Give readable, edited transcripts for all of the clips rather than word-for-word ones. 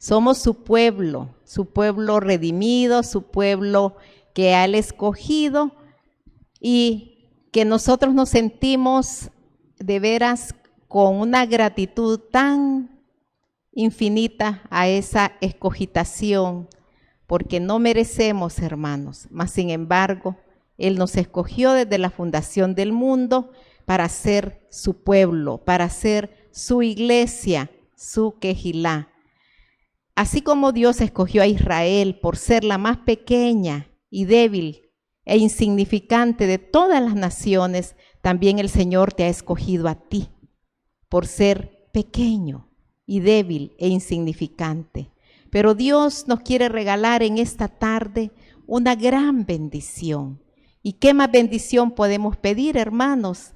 Somos su pueblo redimido, su pueblo que ha escogido, y que nosotros nos sentimos de veras con una gratitud tan infinita a esa escogitación, porque no merecemos, hermanos, mas sin embargo, Él nos escogió desde la fundación del mundo para ser su pueblo, para ser su iglesia, su quejilá. Así como Dios escogió a Israel por ser la más pequeña y débil e insignificante de todas las naciones, también el Señor te ha escogido a ti por ser pequeño y débil e insignificante. Pero Dios nos quiere regalar en esta tarde una gran bendición. ¿Y qué más bendición podemos pedir, hermanos?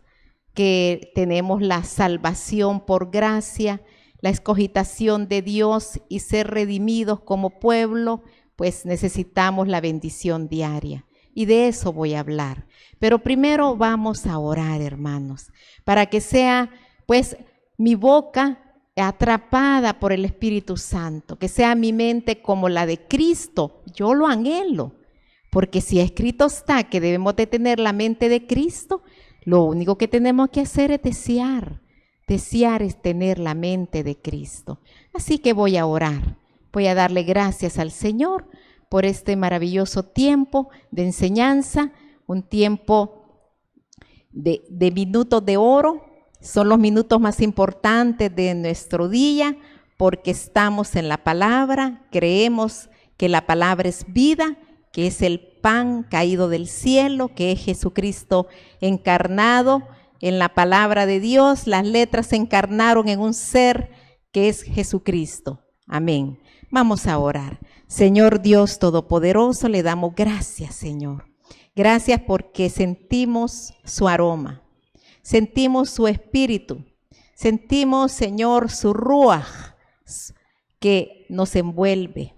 Que tenemos la salvación por gracia, la escogitación de Dios y ser redimidos como pueblo, pues necesitamos la bendición diaria. Y de eso voy a hablar. Pero primero vamos a orar, hermanos, para que sea pues mi boca atrapada por el Espíritu Santo, que sea mi mente como la de Cristo. Yo lo anhelo, porque si escrito está que debemos de tener la mente de Cristo, lo único que tenemos que hacer es desear. Desear es tener la mente de Cristo. Así que voy a orar, voy a darle gracias al Señor por este maravilloso tiempo de enseñanza, un tiempo de minutos de oro. Son los minutos más importantes de nuestro día porque estamos en la palabra, creemos que la palabra es vida, que es el pan caído del cielo, que es Jesucristo encarnado. En la palabra de Dios, las letras se encarnaron en un ser que es Jesucristo. Amén. Vamos a orar. Señor Dios Todopoderoso, le damos gracias, Señor. Gracias porque sentimos su aroma, sentimos su espíritu, sentimos, Señor, su ruaj que nos envuelve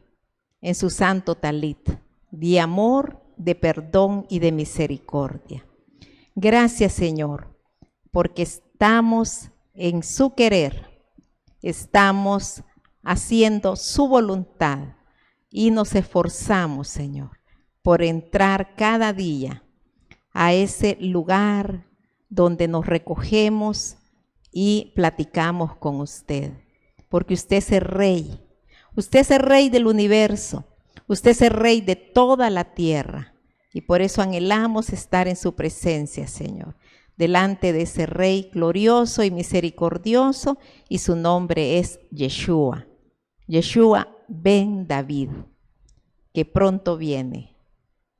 en su santo talit, de amor, de perdón y de misericordia. Gracias, Señor, porque estamos en su querer, estamos haciendo su voluntad y nos esforzamos, Señor, por entrar cada día a ese lugar donde nos recogemos y platicamos con usted, porque usted es el rey del universo, usted es el rey de toda la tierra, y por eso anhelamos estar en su presencia, Señor, delante de ese rey glorioso y misericordioso, y su nombre es Yeshua, Yeshua ben David, que pronto viene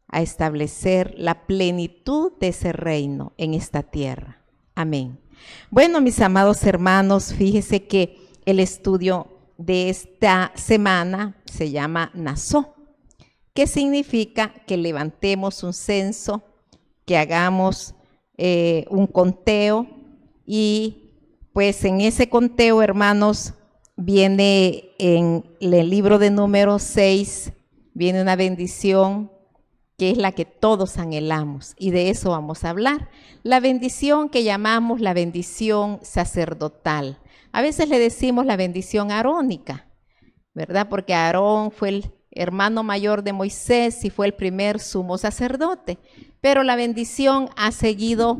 a establecer la plenitud de ese reino en esta tierra. Amén. Bueno, mis amados hermanos, fíjese que el estudio de esta semana se llama Nazó, que significa que levantemos un censo, que hagamos un conteo, y pues en ese conteo, hermanos, viene en el libro de Números 6, viene una bendición que es la que todos anhelamos, y de eso vamos a hablar. La bendición que llamamos la bendición sacerdotal. A veces le decimos la bendición arónica, ¿verdad? Porque Aarón fue el hermano mayor de Moisés y fue el primer sumo sacerdote, pero la bendición ha seguido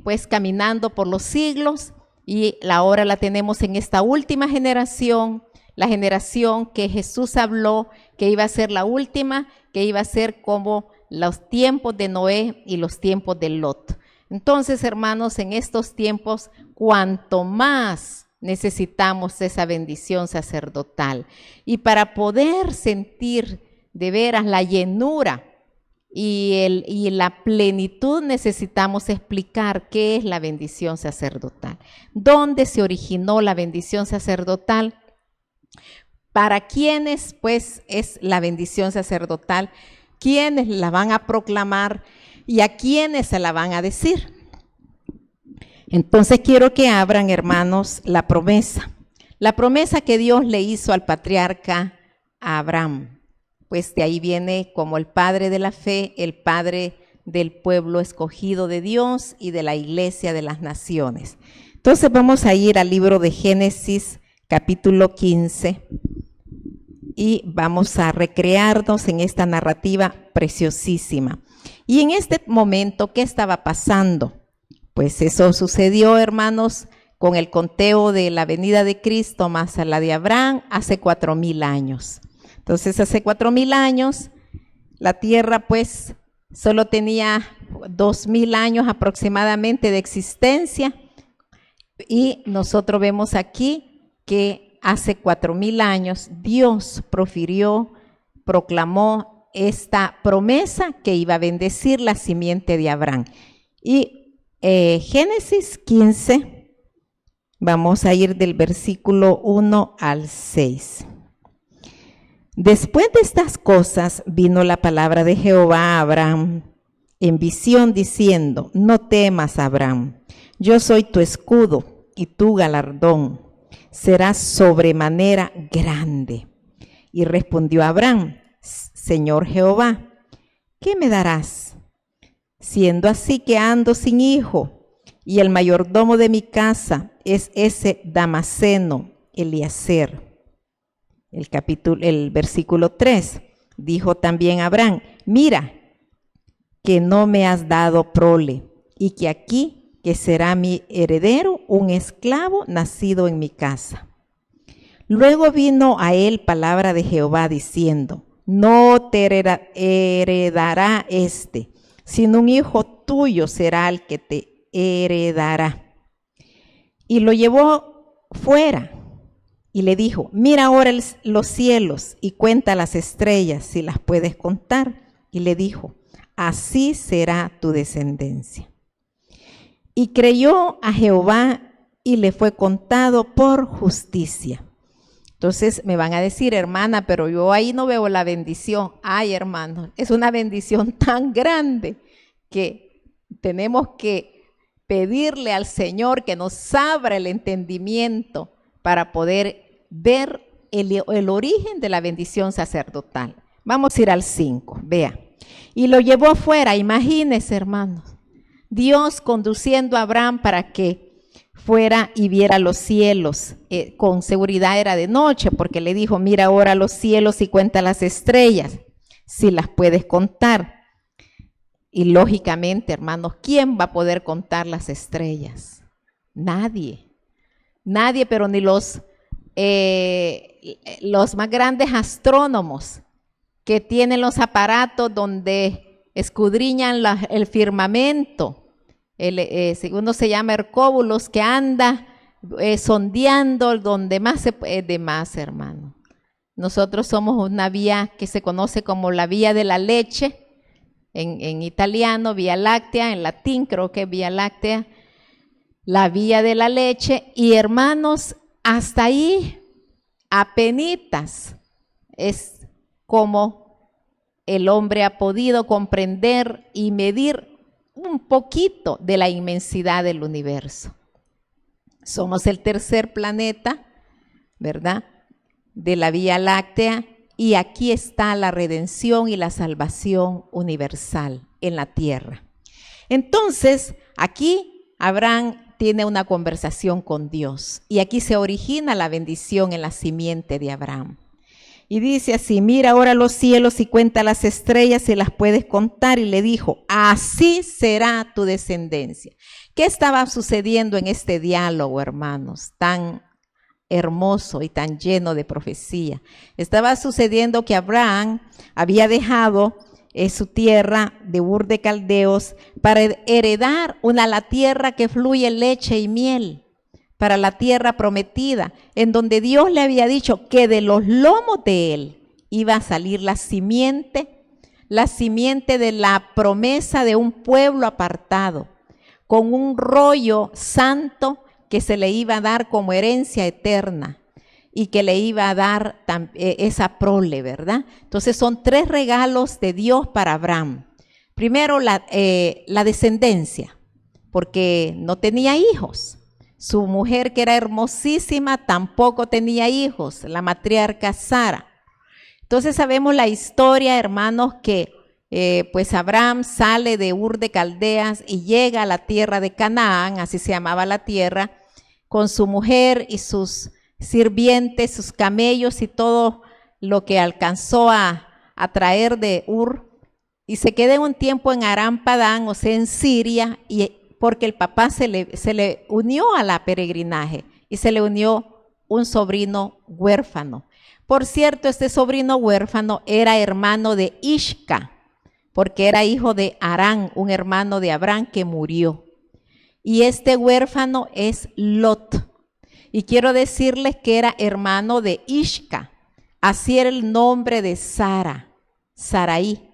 pues caminando por los siglos, y ahora la tenemos en esta última generación, la generación que Jesús habló que iba a ser la última, que iba a ser como los tiempos de Noé y los tiempos de Lot. Entonces, hermanos, en estos tiempos, cuanto más necesitamos esa bendición sacerdotal. Y para poder sentir de veras la llenura y la plenitud, necesitamos explicar qué es la bendición sacerdotal. ¿Dónde se originó la bendición sacerdotal? ¿Para quiénes, pues, es la bendición sacerdotal? ¿Quiénes la van a proclamar y a quiénes se la van a decir? Entonces quiero que abran, hermanos, la promesa que Dios le hizo al patriarca Abraham. Pues de ahí viene como el padre de la fe, el padre del pueblo escogido de Dios y de la iglesia de las naciones. Entonces vamos a ir al libro de Génesis, capítulo 15. y vamos a recrearnos en esta narrativa preciosísima. Y en este momento, ¿qué estaba pasando? Pues eso sucedió, hermanos, con el conteo de la venida de Cristo más a la de Abraham hace 4,000 años. Entonces, hace 4,000 años, la tierra pues solo tenía 2,000 años aproximadamente de existencia, y nosotros vemos aquí que hace 4,000 años Dios proclamó esta promesa que iba a bendecir la simiente de Abraham. Y Génesis 15, vamos a ir del versículo 1 al 6. Después de estas cosas vino la palabra de Jehová a Abraham en visión diciendo: no temas, Abraham, yo soy tu escudo y tu galardón será sobremanera grande. Y respondió Abraham: Señor Jehová, ¿qué me darás? Siendo así que ando sin hijo, y el mayordomo de mi casa es ese Damaseno, Eliezer. El versículo 3, dijo también Abraham: mira, que no me has dado prole, y que aquí, que será mi heredero, un esclavo nacido en mi casa. Luego vino a él palabra de Jehová diciendo: no te heredará este, sino un hijo tuyo será el que te heredará. Y lo llevó fuera y le dijo: mira ahora los cielos y cuenta las estrellas, si las puedes contar. Y le dijo: así será tu descendencia. Y creyó a Jehová y le fue contado por justicia. Entonces me van a decir: hermana, pero yo ahí no veo la bendición. Ay, hermano, es una bendición tan grande que tenemos que pedirle al Señor que nos abra el entendimiento para poder ver el origen de la bendición sacerdotal. Vamos a ir al 5, vea. Y lo llevó fuera, imagínense, hermanos, Dios conduciendo a Abraham para que fuera y viera los cielos. Con seguridad era de noche, porque le dijo: mira ahora los cielos y cuenta las estrellas, si las puedes contar. Y lógicamente, hermanos, ¿quién va a poder contar las estrellas? Nadie. Nadie, pero ni los más grandes astrónomos que tienen los aparatos donde escudriñan el firmamento, segundo se llama Hercóbulos, que anda sondeando donde más se puede más, hermano. Nosotros somos una vía que se conoce como la vía de la leche, en italiano, Vía Láctea, en latín creo que Vía Láctea, la vía de la leche. Y hermanos, hasta ahí, apenitas, es como el hombre ha podido comprender y medir un poquito de la inmensidad del universo. Somos el tercer planeta, ¿verdad?, de la Vía Láctea, y aquí está la redención y la salvación universal en la tierra. Entonces, aquí Abraham tiene una conversación con Dios, y aquí se origina la bendición en la simiente de Abraham. Y dice así: mira ahora los cielos y cuenta las estrellas, si las puedes contar. Y le dijo: así será tu descendencia. ¿Qué estaba sucediendo en este diálogo, hermanos, tan hermoso y tan lleno de profecía? Estaba sucediendo que Abraham había dejado su tierra de Ur de Caldeos para heredar la tierra que fluye leche y miel, para la tierra prometida, en donde Dios le había dicho que de los lomos de él iba a salir la simiente de la promesa de un pueblo apartado, con un rollo santo que se le iba a dar como herencia eterna y que le iba a dar esa prole, ¿verdad? Entonces son 3 regalos de Dios para Abraham. Primero, la descendencia, porque no tenía hijos. Su mujer, que era hermosísima, tampoco tenía hijos, la matriarca Sara. Entonces sabemos la historia, hermanos, que pues Abraham sale de Ur de Caldeas y llega a la tierra de Canaán, así se llamaba la tierra, con su mujer y sus sirvientes, sus camellos y todo lo que alcanzó a traer de Ur, y se queda un tiempo en Aram Padán, o sea, en Siria, y porque el papá se le unió a la peregrinaje, y se le unió un sobrino huérfano. Por cierto, este sobrino huérfano era hermano de Ishca, porque era hijo de Arán, un hermano de Abraham que murió. Y este huérfano es Lot. Y quiero decirles que era hermano de Ishca. Así era el nombre de Sara, Sarai.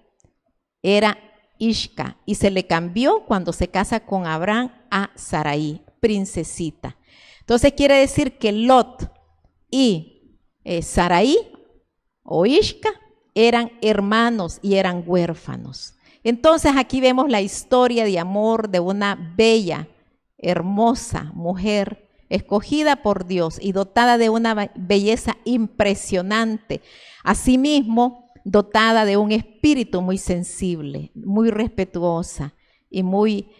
Era Ishca. Y se le cambió cuando se casa con Abraham a Sarai, princesita. Entonces quiere decir que Lot y Sarai o Ishca eran hermanos y eran huérfanos. Entonces aquí vemos la historia de amor de una bella, hermosa mujer escogida por Dios y dotada de una belleza impresionante. Asimismo, dotada de un espíritu muy sensible, muy respetuosa y muy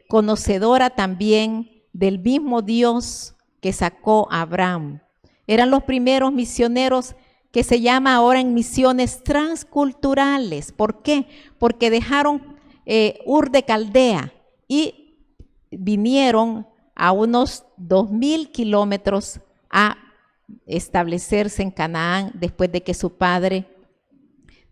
conocedora también del mismo Dios que sacó a Abraham. Eran los primeros misioneros que se llama ahora en misiones transculturales. ¿Por qué? Porque dejaron Ur de Caldea y vinieron a unos 2000 kilómetros a establecerse en Canaán después de que su padre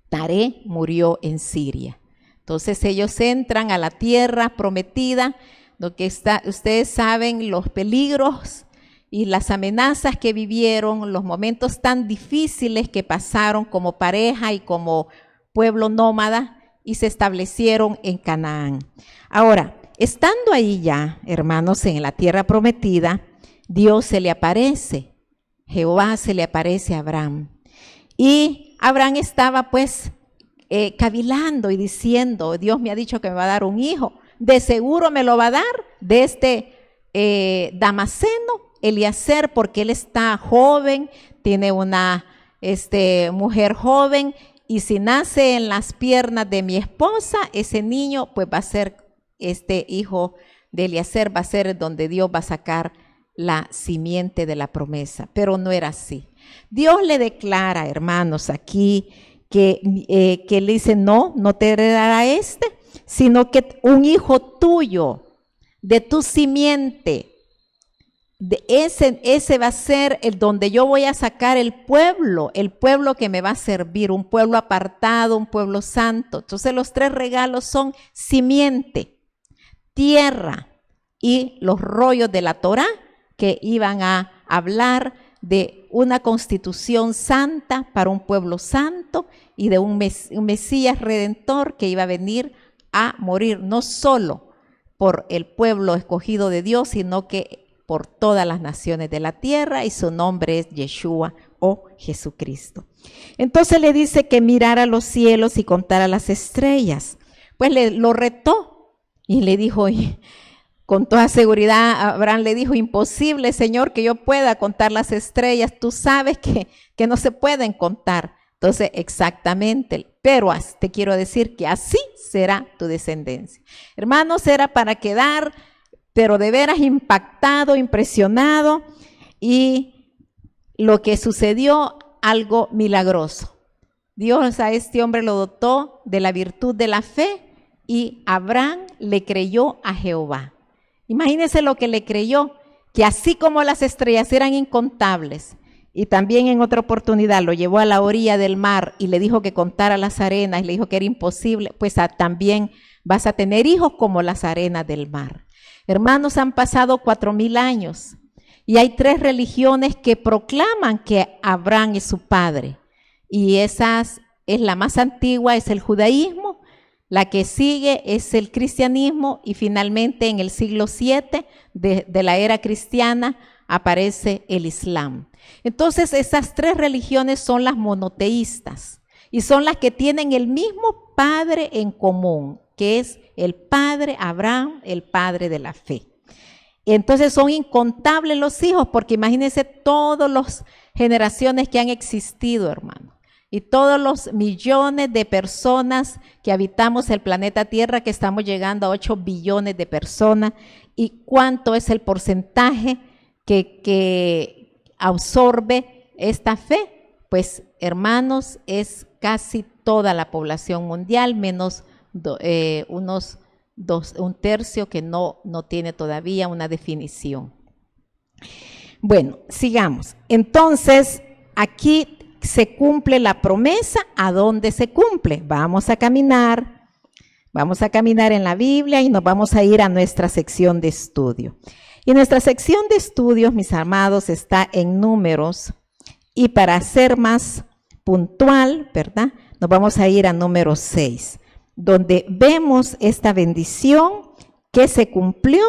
Taré murió en Siria. Entonces ellos entran a la tierra prometida, lo que ustedes saben, los peligros y las amenazas que vivieron, los momentos tan difíciles que pasaron como pareja y como pueblo nómada, y se establecieron en Canaán. Ahora, estando ahí ya, hermanos, en la tierra prometida, Dios se le aparece, Jehová se le aparece a Abraham. Y Abraham estaba pues cavilando y diciendo, Dios me ha dicho que me va a dar un hijo, de seguro me lo va a dar de este Damaseno, Eliezer, porque él está joven, tiene una mujer joven, y si nace en las piernas de mi esposa, ese niño pues va a ser, este hijo de Eliezer va a ser donde Dios va a sacar la simiente de la promesa. Pero no era así. Dios le declara, hermanos, aquí que le dice, no te heredará sino que un hijo tuyo, de tu simiente, de ese va a ser el donde yo voy a sacar el pueblo que me va a servir, un pueblo apartado, un pueblo santo. Entonces los tres regalos son simiente, tierra y los rollos de la Torá, que iban a hablar de una constitución santa para un pueblo santo y de un Mesías redentor que iba a venir a morir no solo por el pueblo escogido de Dios, sino que por todas las naciones de la tierra, y su nombre es Yeshua o Jesucristo. Entonces le dice que mirara los cielos y contara las estrellas. Pues lo retó y le dijo, con toda seguridad, Abraham le dijo, imposible, Señor, que yo pueda contar las estrellas, tú sabes que no se pueden contar. Entonces, exactamente, pero te quiero decir que así será tu descendencia. Hermanos, era para quedar, pero de veras impactado, impresionado, y lo que sucedió, algo milagroso. Dios a este hombre lo dotó de la virtud de la fe, y Abraham le creyó a Jehová. Imagínense lo que le creyó, que así como las estrellas eran incontables, y también en otra oportunidad lo llevó a la orilla del mar y le dijo que contara las arenas, y le dijo que era imposible, pues también vas a tener hijos como las arenas del mar. Hermanos, han pasado 4000 años y hay 3 religiones que proclaman que Abraham es su padre, y esa es la más antigua, es el judaísmo, la que sigue es el cristianismo, y finalmente en el siglo VII de la era cristiana aparece el Islam. Entonces esas 3 religiones son las monoteístas y son las que tienen el mismo padre en común, que es el padre Abraham, el padre de la fe. Entonces son incontables los hijos, porque imagínense todas las generaciones que han existido, hermano, y todos los millones de personas que habitamos el planeta Tierra, que estamos llegando a 8 billones de personas, y cuánto es el porcentaje que absorbe esta fe, pues hermanos, es casi toda la población mundial, menos un tercio que no tiene todavía una definición. Bueno, sigamos. Entonces, aquí se cumple la promesa. ¿A dónde se cumple? Vamos a caminar en la Biblia y nos vamos a ir a nuestra sección de estudio. Y nuestra sección de estudios, mis amados, está en Números. Y para ser más puntual, ¿verdad? Nos vamos a ir a Número 6, donde vemos esta bendición que se cumplió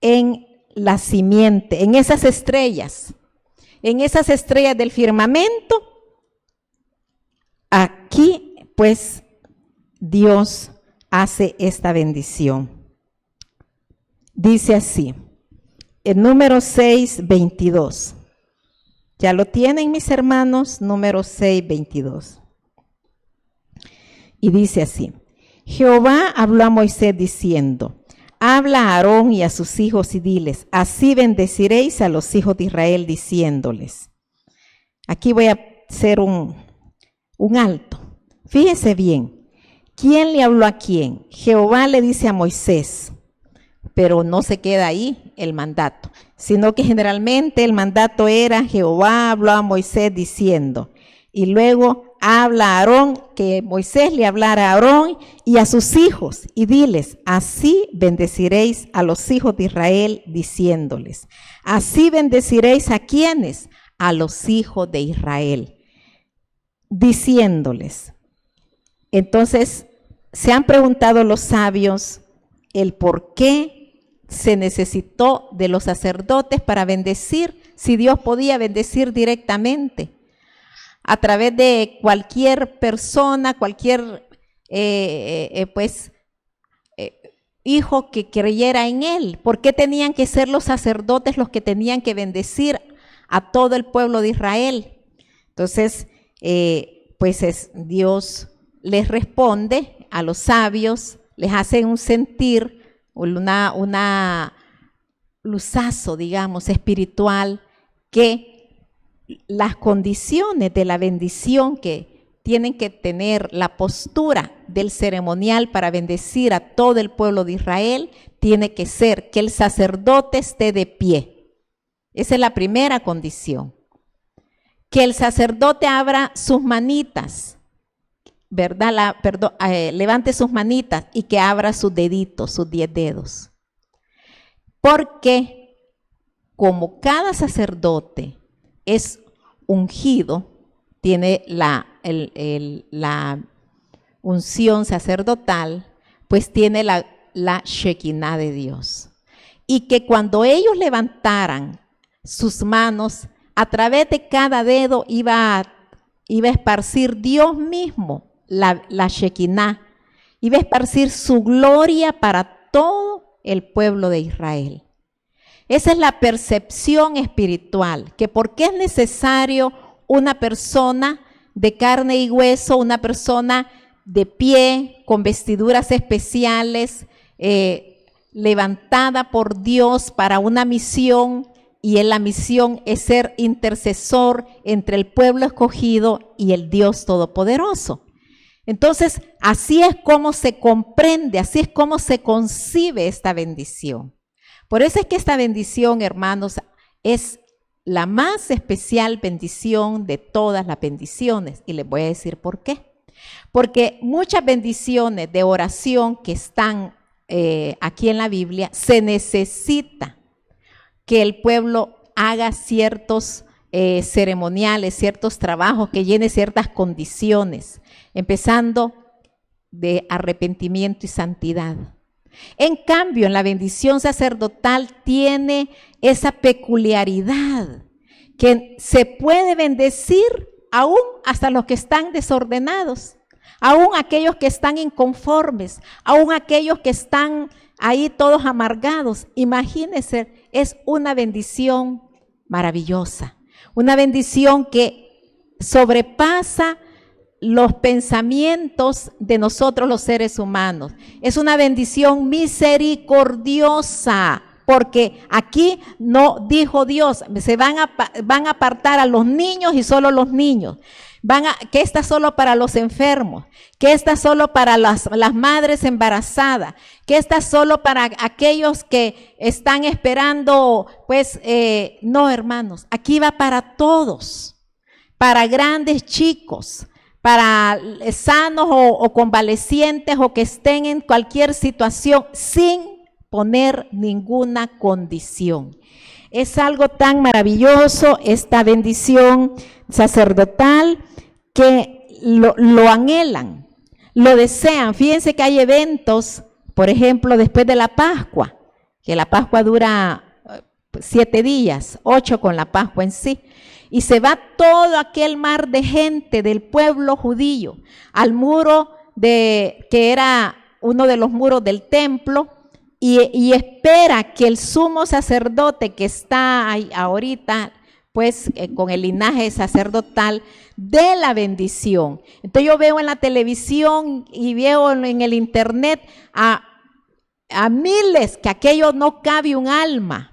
en la simiente, en esas estrellas del firmamento. Aquí, pues, Dios hace esta bendición. Dice así, en Número 6, 22. ¿Ya lo tienen, mis hermanos? Número 6, 22. Y dice así, Jehová habló a Moisés diciendo, habla a Aarón y a sus hijos y diles, así bendeciréis a los hijos de Israel, diciéndoles. Aquí voy a hacer un alto. Fíjese bien, ¿quién le habló a quién? Jehová le dice a Moisés, pero no se queda ahí el mandato, sino que generalmente el mandato era Jehová habló a Moisés diciendo, y luego habla a Aarón, que Moisés le hablara a Aarón y a sus hijos, y diles, así bendeciréis a los hijos de Israel, diciéndoles, así bendeciréis a quienes, a los hijos de Israel, diciéndoles. Entonces, se han preguntado los sabios el por qué se necesitó de los sacerdotes para bendecir, si Dios podía bendecir directamente a través de cualquier persona, cualquier hijo que creyera en él. ¿Por qué tenían que ser los sacerdotes los que tenían que bendecir a todo el pueblo de Israel? Entonces, Dios les responde a los sabios, les hace un sentir, una luzazo, digamos, espiritual, que las condiciones de la bendición que tienen que tener la postura del ceremonial para bendecir a todo el pueblo de Israel, tiene que ser que el sacerdote esté de pie. Esa es la primera condición. Que el sacerdote abra sus manitas, ¿verdad? Levante sus manitas y que abra sus deditos, sus 10 dedos. Porque como cada sacerdote es ungido, tiene la unción sacerdotal, pues tiene la Shekinah de Dios. Y que cuando ellos levantaran sus manos, a través de cada dedo iba a esparcir Dios mismo la Shekinah, iba a esparcir su gloria para todo el pueblo de Israel. Esa es la percepción espiritual, que porque es necesario una persona de carne y hueso, una persona de pie, con vestiduras especiales, levantada por Dios para una misión, y en la misión es ser intercesor entre el pueblo escogido y el Dios Todopoderoso. Entonces, así es como se comprende, así es como se concibe esta bendición. Por eso es que esta bendición, hermanos, es la más especial bendición de todas las bendiciones. Y les voy a decir por qué. Porque muchas bendiciones de oración que están aquí en la Biblia, se necesita que el pueblo haga ciertos ceremoniales, ciertos trabajos, que llene ciertas condiciones, empezando de arrepentimiento y santidad. En cambio, en la bendición sacerdotal tiene esa peculiaridad que se puede bendecir aún hasta los que están desordenados, aún aquellos que están inconformes, aún aquellos que están ahí todos amargados. Imagínense, es una bendición maravillosa, una bendición que sobrepasa los pensamientos de nosotros los seres humanos. Es una bendición misericordiosa, porque aquí no dijo Dios, van a apartar a los niños y solo los niños. Que está solo para los enfermos, que está solo para las madres embarazadas, que está solo para aquellos que están esperando, pues no, hermanos, aquí va para todos, para grandes, chicos, para sanos o convalecientes o que estén en cualquier situación sin poner ninguna condición. Es algo tan maravilloso esta bendición sacerdotal que lo anhelan, lo desean. Fíjense que hay eventos, por ejemplo, después de la Pascua, que la Pascua dura 7 días, 8 con la Pascua en sí, y se va todo aquel mar de gente del pueblo judío al muro que era uno de los muros del templo, y espera que el sumo sacerdote que está ahí ahorita, pues con el linaje sacerdotal, dé la bendición. Entonces yo veo en la televisión y veo en el internet a miles que aquello no cabe un alma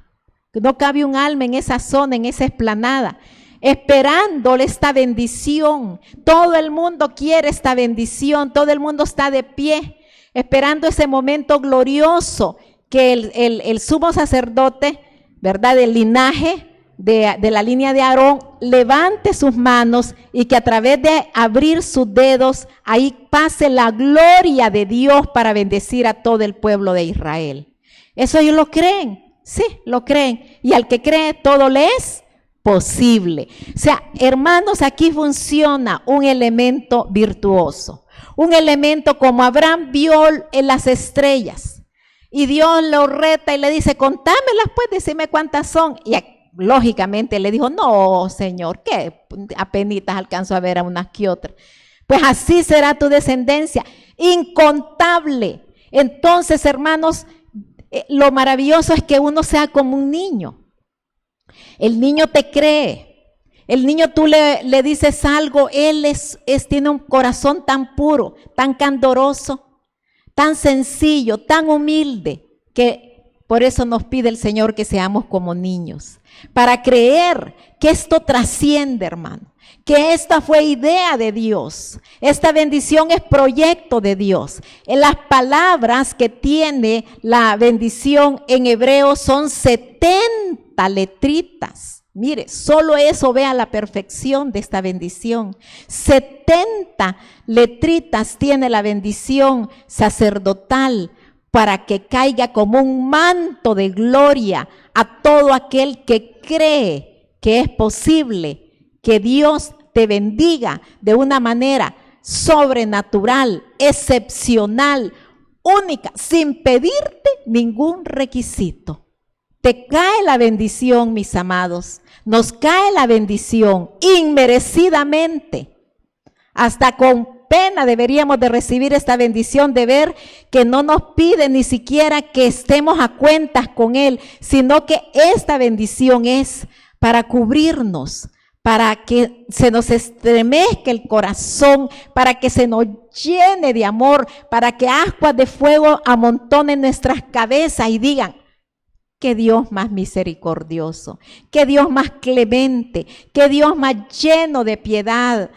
en esa zona, en esa explanada, esperándole esta bendición. Todo el mundo quiere esta bendición, todo el mundo está de pie, esperando ese momento glorioso que el sumo sacerdote, ¿verdad?, del linaje, de la línea de Aarón, levante sus manos y que a través de abrir sus dedos, ahí pase la gloria de Dios para bendecir a todo el pueblo de Israel. ¿Eso ellos lo creen? Sí, lo creen. Y al que cree, todo le es posible. O sea, hermanos, aquí funciona un elemento virtuoso. Un elemento como Abraham vio en las estrellas y Dios lo reta y le dice, contámelas pues, decime cuántas son. Y lógicamente le dijo, no, Señor, que apenitas alcanzo a ver a unas que otras. Pues así será tu descendencia, incontable. Entonces, hermanos, lo maravilloso es que uno sea como un niño. El niño te cree. El niño tú le dices algo, él tiene un corazón tan puro, tan candoroso, tan sencillo, tan humilde, que por eso nos pide el Señor que seamos como niños, para creer que esto trasciende, hermano, que esta fue idea de Dios, esta bendición es proyecto de Dios. En las palabras que tiene la bendición en hebreo son 70 letritas. Mire, solo eso vea la perfección de esta bendición. 70 letritas tiene la bendición sacerdotal para que caiga como un manto de gloria a todo aquel que cree que es posible que Dios te bendiga de una manera sobrenatural, excepcional, única, sin pedirte ningún requisito. Te cae la bendición, mis amados. Nos cae la bendición inmerecidamente. Hasta con pena deberíamos de recibir esta bendición, de ver que no nos pide ni siquiera que estemos a cuentas con Él, sino que esta bendición es para cubrirnos, para que se nos estremezca el corazón, para que se nos llene de amor, para que ascuas de fuego amontonen nuestras cabezas y digan, qué Dios más misericordioso, qué Dios más clemente, qué Dios más lleno de piedad.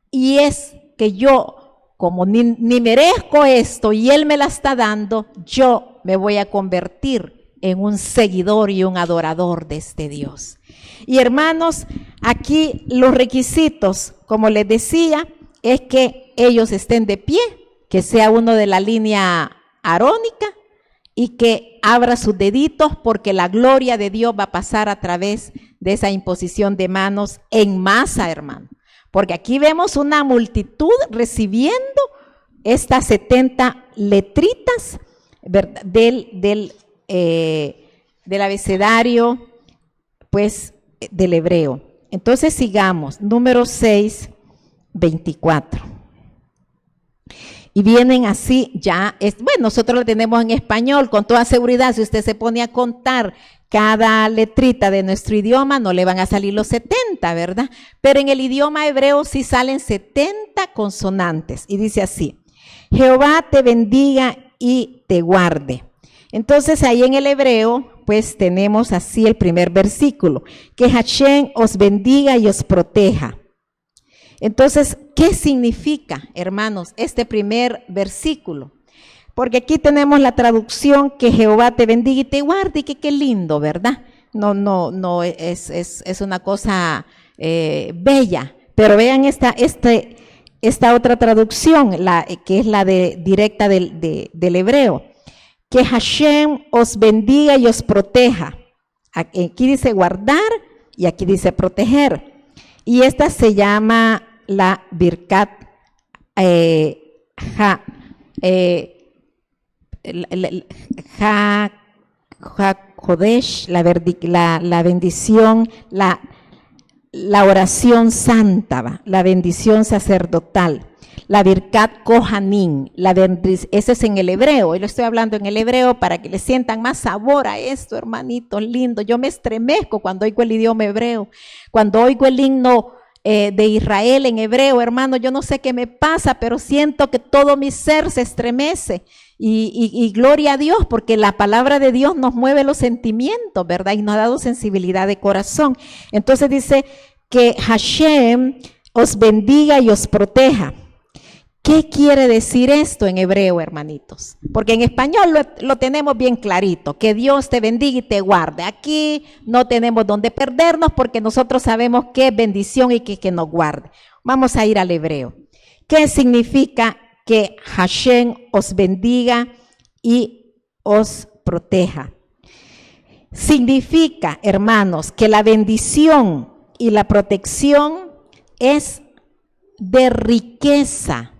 Y es que yo, como ni merezco esto y Él me la está dando, yo me voy a convertir en un seguidor y un adorador de este Dios. Y hermanos, aquí los requisitos, como les decía, es que ellos estén de pie, que sea uno de la línea arónica, y que abra sus deditos porque la gloria de Dios va a pasar a través de esa imposición de manos en masa, hermano. Porque aquí vemos una multitud recibiendo estas 70 letritas, ¿verdad?, del abecedario, pues, del hebreo. Entonces sigamos, número 6, 24. Y vienen así, bueno, nosotros lo tenemos en español con toda seguridad. Si usted se pone a contar cada letrita de nuestro idioma, no le van a salir los 70, ¿verdad? Pero en el idioma hebreo sí salen 70 consonantes. Y dice así, Jehová te bendiga y te guarde. Entonces ahí en el hebreo, pues tenemos así el primer versículo, que Hashem os bendiga y os proteja. Entonces, ¿qué significa, hermanos, este primer versículo? Porque aquí tenemos la traducción que Jehová te bendiga y te guarde, y que qué lindo, ¿verdad? No, es una cosa bella. Pero vean esta otra traducción, que es la directa del hebreo. Que Hashem os bendiga y os proteja. Aquí dice guardar y aquí dice proteger. Y esta se llama la Birkat HaKodesh, la bendición, la oración santa, la bendición sacerdotal. La Birkat Kohanim, ese es en el hebreo, y lo estoy hablando en el hebreo para que le sientan más sabor a esto, hermanitos lindos. Yo me estremezco cuando oigo el idioma hebreo, cuando oigo el himno de Israel en hebreo, hermano, yo no sé qué me pasa, pero siento que todo mi ser se estremece. Y gloria a Dios, porque la palabra de Dios nos mueve los sentimientos, ¿verdad? Y nos ha dado sensibilidad de corazón. Entonces dice que Hashem os bendiga y os proteja. ¿Qué quiere decir esto en hebreo, hermanitos? Porque en español lo tenemos bien clarito, que Dios te bendiga y te guarde. Aquí no tenemos donde perdernos porque nosotros sabemos qué es bendición y que nos guarde. Vamos a ir al hebreo. ¿Qué significa que Hashem os bendiga y os proteja? Significa, hermanos, que la bendición y la protección es de riqueza.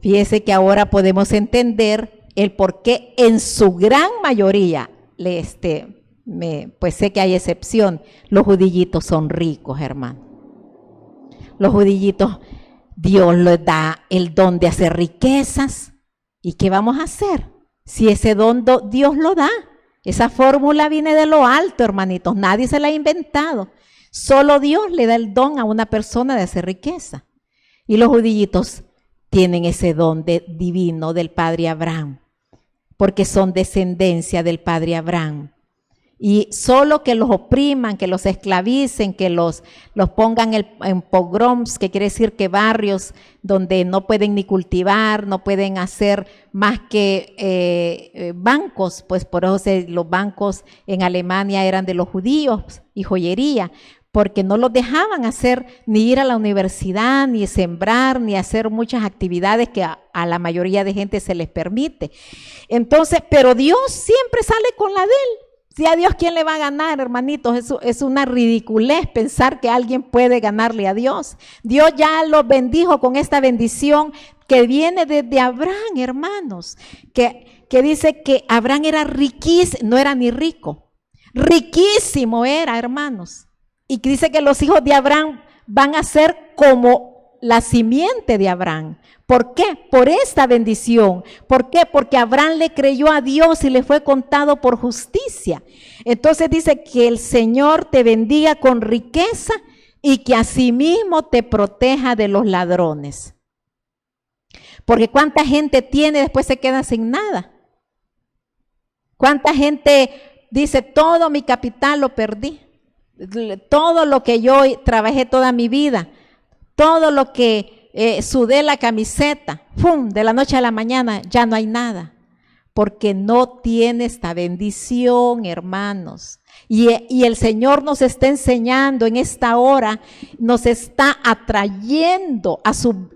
Fíjese que ahora podemos entender el por qué en su gran mayoría, pues sé que hay excepción, los judillitos son ricos, hermano. Los judillitos, Dios les da el don de hacer riquezas. ¿Y qué vamos a hacer? Si ese don Dios lo da. Esa fórmula viene de lo alto, hermanitos. Nadie se la ha inventado. Solo Dios le da el don a una persona de hacer riqueza. Y los judillitos tienen ese don divino del padre Abraham, porque son descendencia del padre Abraham. Y solo que los opriman, que los esclavicen, que los pongan en pogroms, que quiere decir que barrios donde no pueden ni cultivar, no pueden hacer más que bancos, pues por eso los bancos en Alemania eran de los judíos y joyería, porque no los dejaban hacer ni ir a la universidad, ni sembrar, ni hacer muchas actividades que a la mayoría de gente se les permite. Entonces, pero Dios siempre sale con la de él. Si a Dios, ¿quién le va a ganar, hermanitos? Eso es una ridiculez pensar que alguien puede ganarle a Dios. Dios ya los bendijo con esta bendición que viene desde Abraham, hermanos, que dice que Abraham era riquísimo, no era ni rico, riquísimo era, hermanos. Y dice que los hijos de Abraham van a ser como la simiente de Abraham. ¿Por qué? Por esta bendición. ¿Por qué? Porque Abraham le creyó a Dios y le fue contado por justicia. Entonces dice que el Señor te bendiga con riqueza y que asimismo te proteja de los ladrones. Porque cuánta gente tiene, después se queda sin nada. Cuánta gente dice, todo mi capital lo perdí. Todo lo que yo trabajé toda mi vida, todo lo que sudé la camiseta, ¡pum!, de la noche a la mañana ya no hay nada, porque no tiene esta bendición, hermanos. Y el Señor nos está enseñando en esta hora, nos está atrayendo a su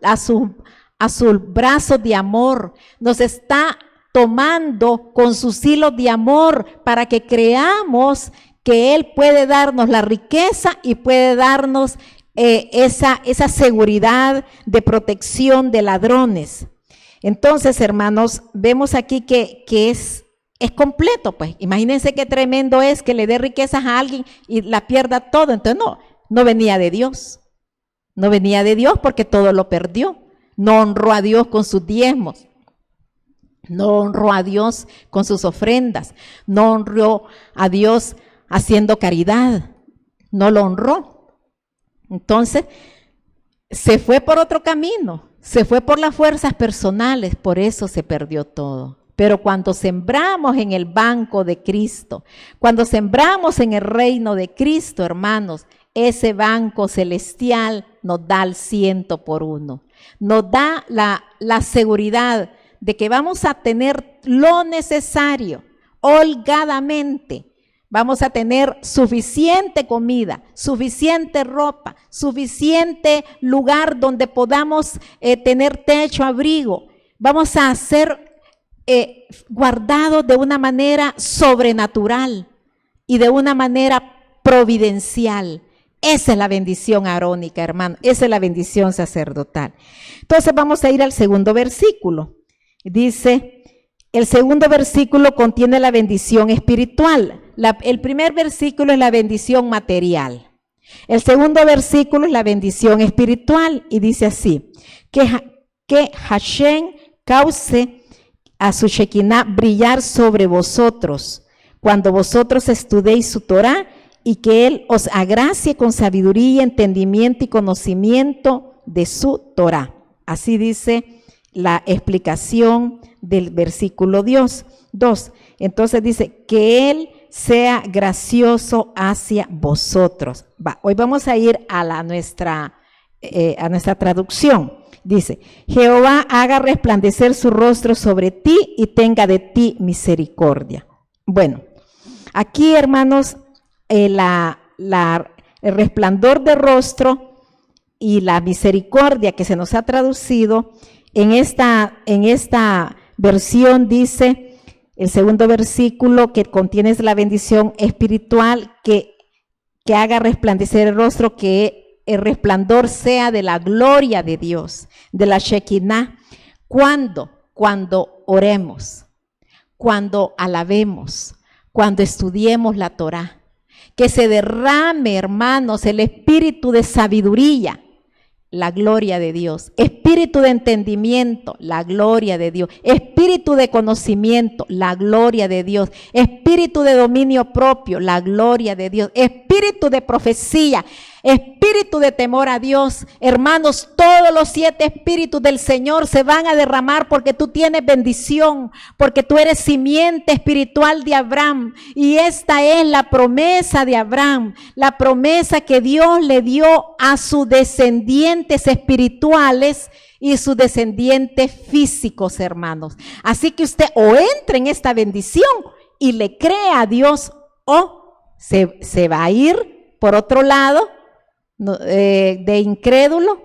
brazo de amor, nos está tomando con sus hilos de amor para que creamos que Él puede darnos la riqueza y puede darnos esa seguridad de protección de ladrones. Entonces, hermanos, vemos aquí que es completo, pues. Imagínense qué tremendo es que le dé riquezas a alguien y la pierda todo. Entonces, no venía de Dios. No venía de Dios porque todo lo perdió. No honró a Dios con sus diezmos. No honró a Dios con sus ofrendas. No honró a Dios haciendo caridad, no lo honró. Entonces, se fue por otro camino, se fue por las fuerzas personales, por eso se perdió todo. Pero cuando sembramos en el banco de Cristo, cuando sembramos en el reino de Cristo, hermanos, ese banco celestial nos da el 100%. Nos da la seguridad de que vamos a tener lo necesario, holgadamente. Vamos a tener suficiente comida, suficiente ropa, suficiente lugar donde podamos tener techo, abrigo. Vamos a ser guardados de una manera sobrenatural y de una manera providencial. Esa es la bendición arónica, hermano. Esa es la bendición sacerdotal. Entonces vamos a ir al segundo versículo. Dice, el segundo versículo contiene la bendición espiritual. El primer versículo es la bendición material. El segundo versículo es la bendición espiritual y dice así, que Hashem cause a su Shekinah brillar sobre vosotros cuando vosotros estudiéis su Torah y que Él os agracie con sabiduría, entendimiento y conocimiento de su Torah. Así dice la explicación del versículo 2. Entonces dice que Él sea gracioso hacia vosotros. Hoy vamos a ir a nuestra traducción. Dice, Jehová haga resplandecer su rostro sobre ti y tenga de ti misericordia. Bueno, aquí, hermanos, el resplandor de rostro y la misericordia que se nos ha traducido en esta versión dice, el segundo versículo que contiene la bendición espiritual que haga resplandecer el rostro, que el resplandor sea de la gloria de Dios, de la Shekinah. ¿Cuándo? Cuando oremos, cuando alabemos, cuando estudiemos la Torah. Que se derrame, hermanos, el espíritu de sabiduría, la gloria de Dios, espíritu de entendimiento, la gloria de Dios, espíritu de conocimiento, la gloria de Dios, espíritu de dominio propio, la gloria de Dios, espíritu de profecía, espíritu de temor a Dios. Hermanos, todos los 7 espíritus del Señor se van a derramar porque tú tienes bendición, porque tú eres simiente espiritual de Abraham. Y esta es la promesa de Abraham, la promesa que Dios le dio a sus descendientes espirituales y sus descendientes físicos, hermanos. Así que usted o entra en esta bendición y le cree a Dios, o se va a ir por otro lado de incrédulo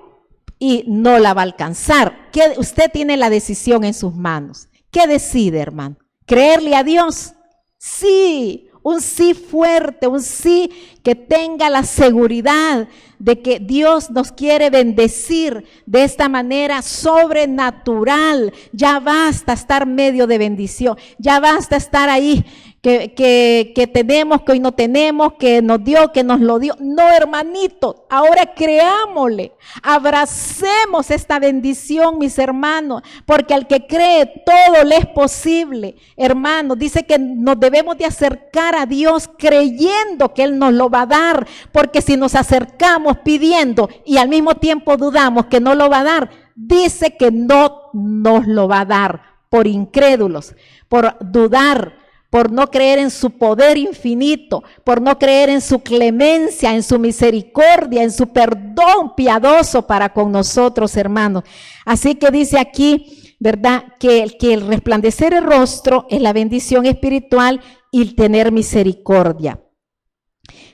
y no la va a alcanzar. Usted tiene la decisión en sus manos. ¿Qué decide, hermano? ¿Creerle a Dios? Sí, un sí fuerte, un sí que tenga la seguridad de que Dios nos quiere bendecir de esta manera sobrenatural. Ya basta estar medio de bendición, ya basta estar ahí que tenemos, que hoy no tenemos, que nos dio, que nos lo dio. No, hermanito, ahora creámosle, abracemos esta bendición, mis hermanos, porque al que cree todo le es posible. Hermanos, dice que nos debemos de acercar a Dios creyendo que Él nos lo va a dar, porque si nos acercamos pidiendo y al mismo tiempo dudamos que no lo va a dar, dice que no nos lo va a dar por incrédulos, por dudar, por no creer en su poder infinito, por no creer en su clemencia, en su misericordia, en su perdón piadoso para con nosotros, hermanos. Así que dice aquí, ¿verdad?, que el resplandecer el rostro es la bendición espiritual y el tener misericordia.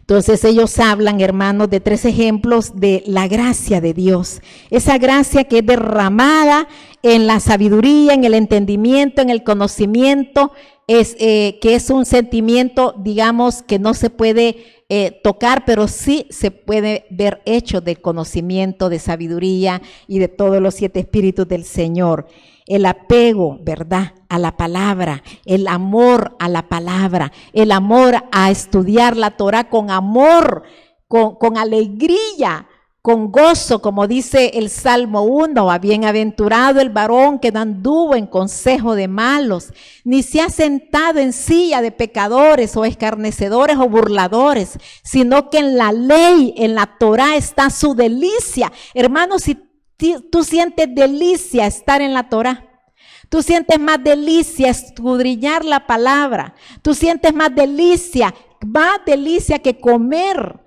Entonces ellos hablan, hermanos, de 3 ejemplos de la gracia de Dios. Esa gracia que es derramada en la sabiduría, en el entendimiento, en el conocimiento, que es un sentimiento, digamos, que no se puede tocar, pero sí se puede ver hecho del conocimiento, de sabiduría y de todos los 7 espíritus del Señor. El apego, ¿verdad?, a la palabra, el amor a la palabra, el amor a estudiar la Torah con amor, con alegría, con gozo, como dice el Salmo 1, bienaventurado el varón que no anduvo en consejo de malos, ni se ha sentado en silla de pecadores o escarnecedores o burladores, sino que en la ley, en la Torah está su delicia. Hermanos, si tú sientes delicia estar en la Torah, Tú sientes más delicia escudriñar la palabra. Tú sientes más delicia que comer.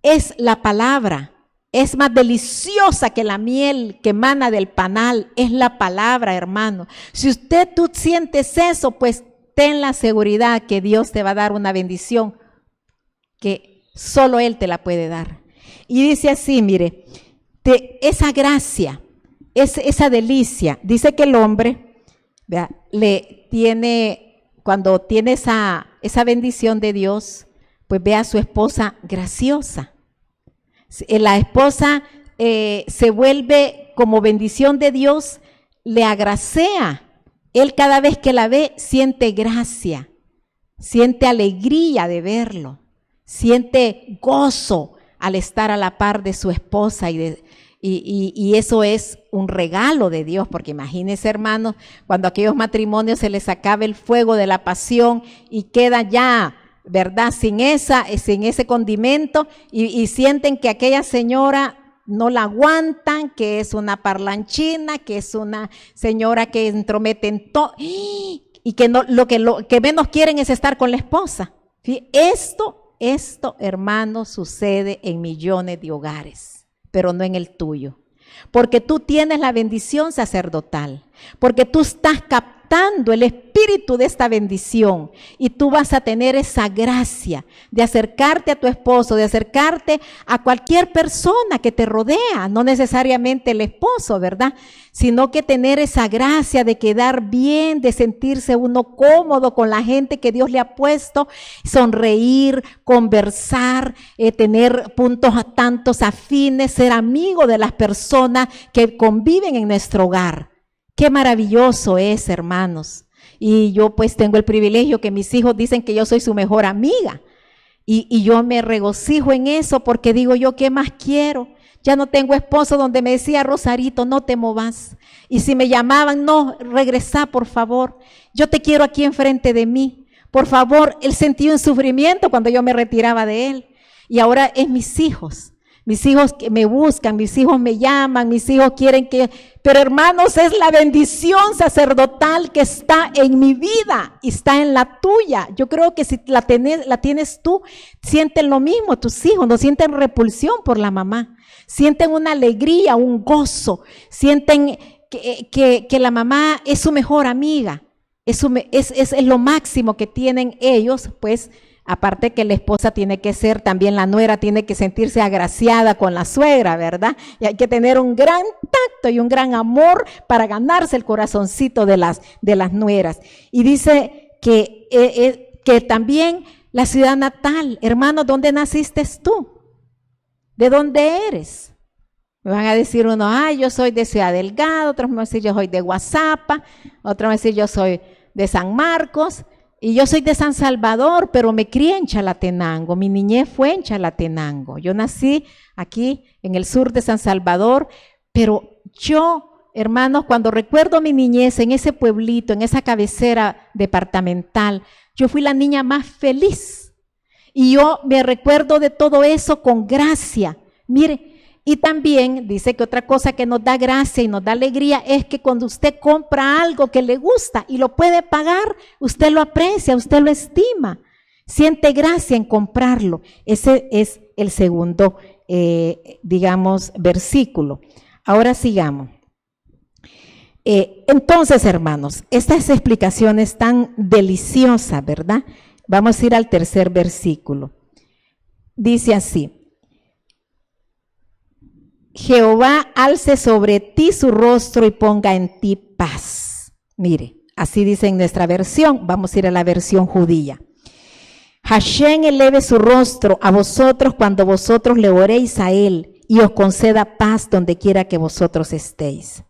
Es la palabra. Es más deliciosa que la miel que emana del panal. Es la palabra, hermano. Si tú sientes eso, pues ten la seguridad que Dios te va a dar una bendición que solo Él te la puede dar. Y dice así, mire, esa gracia, esa delicia, dice que el hombre, ¿verdad?, cuando tiene esa bendición de Dios, pues ve a su esposa graciosa. La esposa se vuelve como bendición de Dios, le agracea. Él cada vez que la ve siente gracia, siente alegría de verlo, siente gozo al estar a la par de su esposa y eso es un regalo de Dios, porque imagínense, hermanos, cuando a aquellos matrimonios se les acaba el fuego de la pasión y queda ya, ¿verdad?, sin ese condimento y sienten que aquella señora no la aguantan, que es una parlanchina, que es una señora que entromete en todo y que lo que menos quieren es estar con la esposa. ¿Sí? Esto, hermano, sucede en millones de hogares, pero no en el tuyo. Porque tú tienes la bendición sacerdotal, porque tú estás captando el espíritu de esta bendición y tú vas a tener esa gracia de acercarte a tu esposo, de acercarte a cualquier persona que te rodea, no necesariamente el esposo, ¿verdad?, sino que tener esa gracia de quedar bien, de sentirse uno cómodo con la gente que Dios le ha puesto, sonreír, conversar, tener puntos tantos afines, ser amigo de las personas que conviven en nuestro hogar. Qué maravilloso es, hermanos. Y yo pues tengo el privilegio que mis hijos dicen que yo soy su mejor amiga. Y yo me regocijo en eso porque digo yo, ¿qué más quiero? Ya no tengo esposo donde me decía, Rosarito, no te movas. Y si me llamaban, no, regresa por favor. Yo te quiero aquí enfrente de mí. Por favor, él sentía un sufrimiento cuando yo me retiraba de él. Y ahora es mis hijos que me buscan, mis hijos me llaman, mis hijos quieren que... Pero hermanos, es la bendición sacerdotal que está en mi vida y está en la tuya. Yo creo que si la tienes tú, sienten lo mismo tus hijos, no sienten repulsión por la mamá. Sienten una alegría, un gozo, sienten que la mamá es su mejor amiga. Es lo máximo que tienen ellos, pues. Aparte que la esposa tiene que ser, también la nuera tiene que sentirse agraciada con la suegra, ¿verdad? Y hay que tener un gran tacto y un gran amor para ganarse el corazoncito de las nueras. Y dice que también la ciudad natal, hermano, ¿dónde naciste tú? ¿De dónde eres? Me van a decir uno, yo soy de Ciudad Delgado, otros me van a decir yo soy de Guazapa, otros me van a decir yo soy de San Marcos. Y yo soy de San Salvador, pero me crié en Chalatenango. Mi niñez fue en Chalatenango. Yo nací aquí en el sur de San Salvador, pero yo, hermanos, cuando recuerdo mi niñez en ese pueblito, en esa cabecera departamental, yo fui la niña más feliz. Y yo me recuerdo de todo eso con gracia. Mire, y también dice que otra cosa que nos da gracia y nos da alegría es que cuando usted compra algo que le gusta y lo puede pagar, usted lo aprecia, usted lo estima, siente gracia en comprarlo. Ese es el segundo, versículo. Ahora sigamos. Entonces, hermanos, estas explicaciones tan deliciosas, ¿verdad? Vamos a ir al tercer versículo. Dice así: Jehová alce sobre ti su rostro y ponga en ti paz. Mire, así dice en nuestra versión. Vamos a ir a la versión judía. Hashem eleve su rostro a vosotros cuando vosotros le oréis a él y os conceda paz donde quiera que vosotros estéis.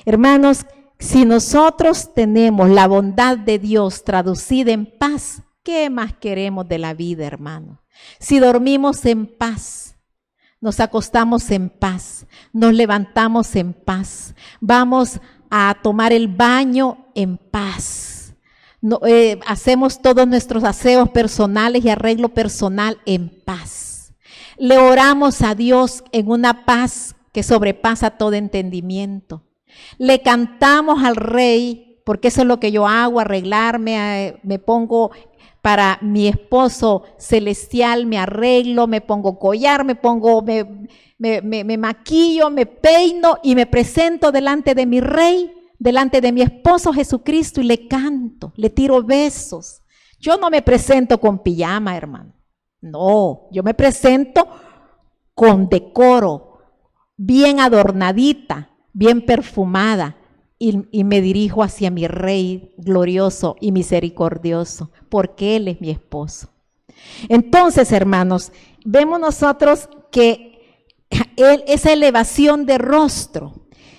Hermanos, si nosotros tenemos la bondad de Dios traducida en paz, ¿qué más queremos de la vida, hermano? Si dormimos en paz, nos acostamos en paz, nos levantamos en paz, vamos a tomar el baño en paz, hacemos todos nuestros aseos personales y arreglo personal en paz. Le oramos a Dios en una paz que sobrepasa todo entendimiento. Le cantamos al Rey porque eso es lo que yo hago, arreglarme, me pongo para mi esposo celestial, me arreglo, me pongo collar, me maquillo, me peino y me presento delante de mi rey, delante de mi esposo Jesucristo y le canto, le tiro besos. Yo no me presento con pijama, hermano. No, yo me presento con decoro, bien adornadita, bien perfumada, y me dirijo hacia mi Rey glorioso y misericordioso, porque Él es mi esposo. Entonces, hermanos, vemos nosotros que esa elevación de rostro,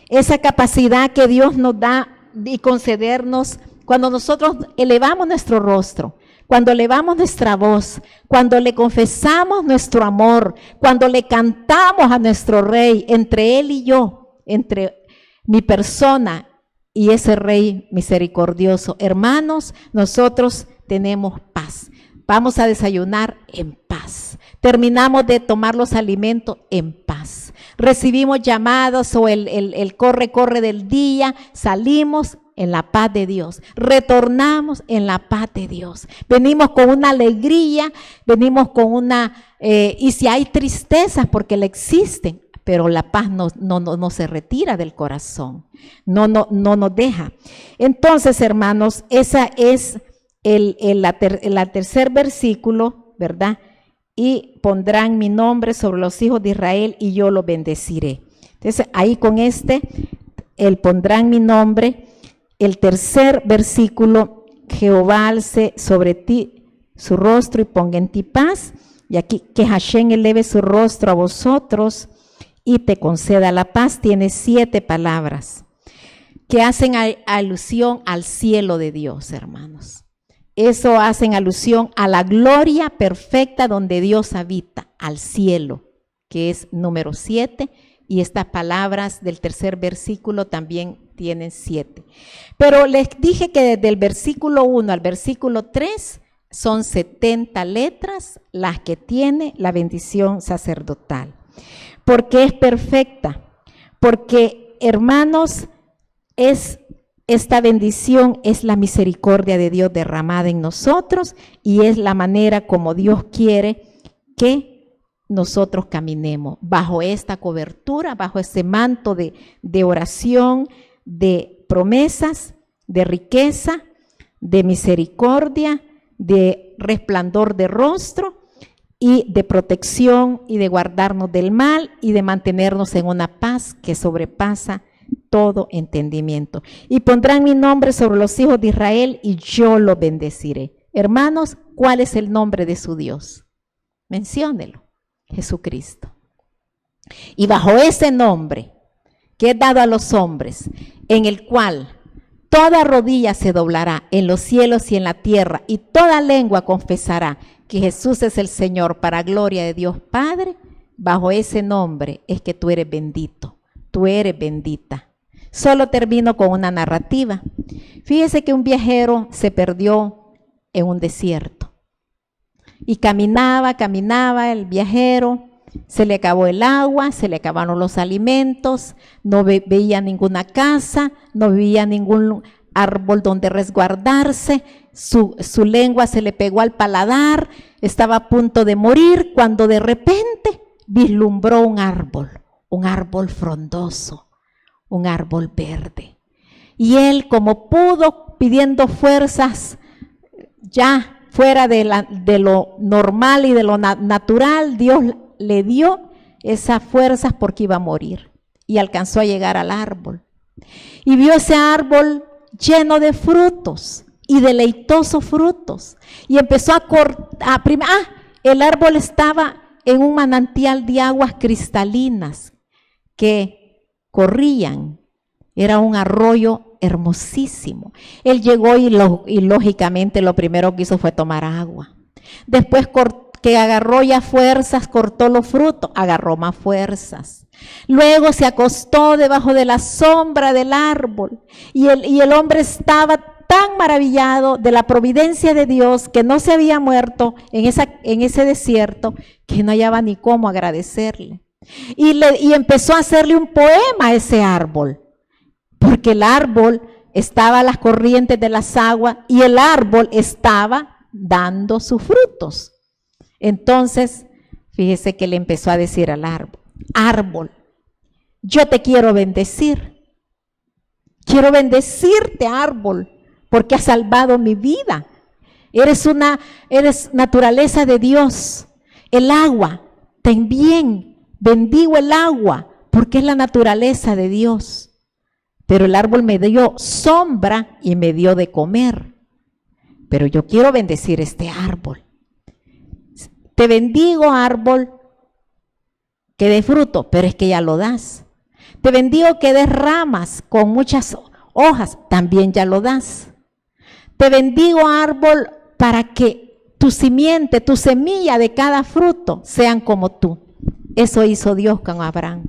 esa capacidad que Dios nos da y concedernos cuando nosotros elevamos nuestro rostro, cuando elevamos nuestra voz, cuando le confesamos nuestro amor, cuando le cantamos a nuestro Rey, entre Él y yo, entre mi persona y ese Rey misericordioso. Hermanos, nosotros tenemos paz. Vamos a desayunar en paz. Terminamos de tomar los alimentos en paz. Recibimos llamados o el corre del día, salimos en la paz de Dios, retornamos en la paz de Dios, venimos con una alegría, venimos con una, y si hay tristezas porque le existen, pero la paz no se retira del corazón, no nos deja. Entonces, hermanos, esa es la tercer versículo, ¿verdad? Y pondrán mi nombre sobre los hijos de Israel y yo los bendeciré. Entonces, ahí con el pondrán mi nombre. El tercer versículo, Jehová alce sobre ti su rostro y ponga en ti paz. Y aquí, que Hashem eleve su rostro a vosotros y te conceda la paz. Tiene 7 palabras que hacen alusión al cielo de Dios, hermanos. Eso hacen alusión a la gloria perfecta donde Dios habita, al cielo, que es número 7. Y estas palabras del tercer versículo también tienen 7. Pero les dije que desde el versículo 1 al versículo 3 son 70 letras las que tiene la bendición sacerdotal. Porque es perfecta. Porque, hermanos, esta bendición es la misericordia de Dios derramada en nosotros y es la manera como Dios quiere que nosotros caminemos bajo esta cobertura, bajo ese manto de oración, de promesas, de riqueza, de misericordia, de resplandor de rostro y de protección y de guardarnos del mal y de mantenernos en una paz que sobrepasa todo entendimiento. Y pondrán mi nombre sobre los hijos de Israel y yo los bendeciré. Hermanos, ¿cuál es el nombre de su Dios? Menciónelo. Jesucristo. Y bajo ese nombre que es dado a los hombres, en el cual toda rodilla se doblará en los cielos y en la tierra, y toda lengua confesará que Jesús es el Señor para gloria de Dios Padre, bajo ese nombre es que tú eres bendito, tú eres bendita. Solo termino con una narrativa. Fíjese que un viajero se perdió en un desierto. Y caminaba el viajero, se le acabó el agua, se le acabaron los alimentos, no veía ninguna casa, no veía ningún árbol donde resguardarse, su lengua se le pegó al paladar, estaba a punto de morir cuando de repente vislumbró un árbol frondoso, un árbol verde. Y él, como pudo, pidiendo fuerzas ya fuera de lo normal y de lo natural, Dios le dio esas fuerzas porque iba a morir. Y alcanzó a llegar al árbol. Y vio ese árbol lleno de frutos y deleitosos frutos. Y empezó a cortar. El árbol estaba en un manantial de aguas cristalinas que corrían. Era un arroyo hermosísimo. Él llegó y lógicamente lo primero que hizo fue tomar agua. Después que agarró ya fuerzas, cortó los frutos, agarró más fuerzas. Luego se acostó debajo de la sombra del árbol y el hombre estaba tan maravillado de la providencia de Dios que no se había muerto en ese desierto que no hallaba ni cómo agradecerle. Y empezó a hacerle un poema a ese árbol. Porque el árbol estaban las corrientes de las aguas y el árbol estaba dando sus frutos. Entonces, fíjese que le empezó a decir al árbol, árbol, yo te quiero bendecir. Quiero bendecirte, árbol, porque has salvado mi vida. Eres naturaleza de Dios. El agua, también bendigo el agua, porque es la naturaleza de Dios. Pero el árbol me dio sombra y me dio de comer. Pero yo quiero bendecir este árbol. Te bendigo, árbol, que dé fruto, pero es que ya lo das. Te bendigo que des ramas con muchas hojas, también ya lo das. Te bendigo, árbol, para que tu simiente, tu semilla de cada fruto sean como tú. Eso hizo Dios con Abraham.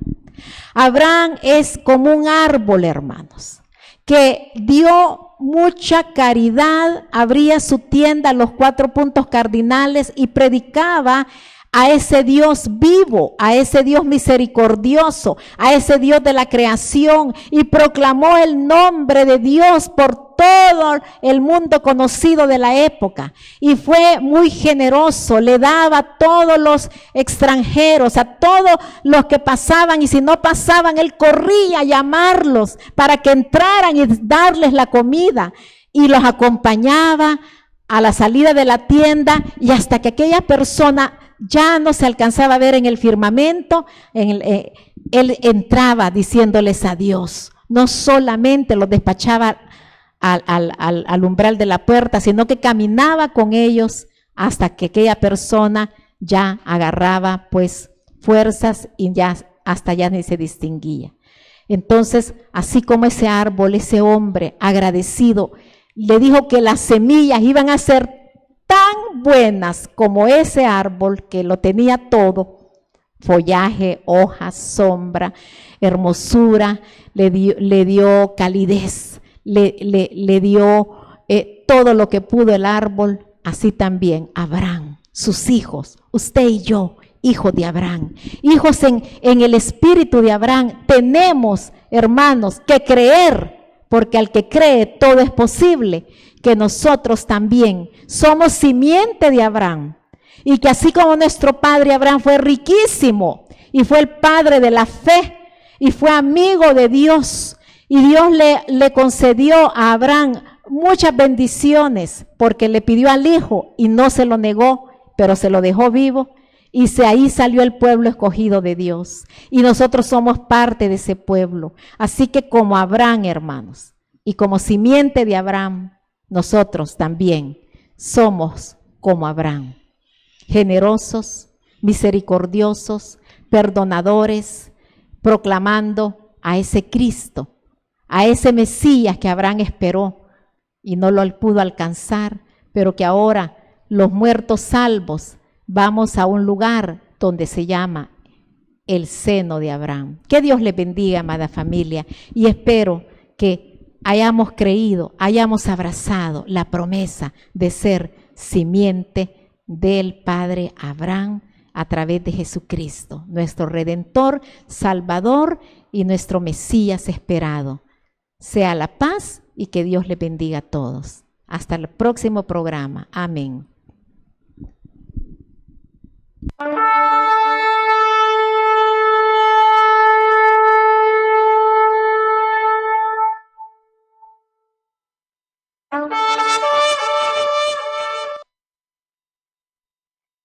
Abraham es como un árbol, hermanos, que dio mucha caridad, abría su tienda a los 4 puntos cardinales y predicaba a ese Dios vivo, a ese Dios misericordioso, a ese Dios de la creación, y proclamó el nombre de Dios por todo el mundo conocido de la época. Y fue muy generoso, le daba a todos los extranjeros, a todos los que pasaban, y si no pasaban, él corría a llamarlos para que entraran y darles la comida, y los acompañaba a la salida de la tienda, y hasta que aquella persona ya no se alcanzaba a ver en el firmamento, él entraba diciéndoles adiós. No solamente los despachaba al umbral de la puerta, sino que caminaba con ellos hasta que aquella persona ya agarraba pues fuerzas y ya hasta ya ni se distinguía. Entonces, así como ese árbol, ese hombre agradecido, le dijo que las semillas iban a ser tan buenas como ese árbol que lo tenía todo, follaje, hojas, sombra, hermosura, le dio calidez, le dio todo lo que pudo el árbol. Así también Abraham, sus hijos, usted y yo, hijos de Abraham, hijos en el espíritu de Abraham, tenemos, hermanos, que creer, porque al que cree todo es posible, que nosotros también somos simiente de Abraham, y que así como nuestro padre Abraham fue riquísimo y fue el padre de la fe y fue amigo de Dios, y Dios le concedió a Abraham muchas bendiciones porque le pidió al hijo y no se lo negó, pero se lo dejó vivo, y ahí salió el pueblo escogido de Dios, y nosotros somos parte de ese pueblo. Así que como Abraham, hermanos, y como simiente de Abraham, nosotros también somos como Abraham, generosos, misericordiosos, perdonadores, proclamando a ese Cristo, a ese Mesías que Abraham esperó y no lo pudo alcanzar, pero que ahora los muertos salvos vamos a un lugar donde se llama el seno de Abraham. Que Dios les bendiga, amada familia, y espero que hayamos creído, hayamos abrazado la promesa de ser simiente del Padre Abraham a través de Jesucristo, nuestro Redentor, Salvador y nuestro Mesías esperado. Sea la paz y que Dios les bendiga a todos. Hasta el próximo programa. Amén.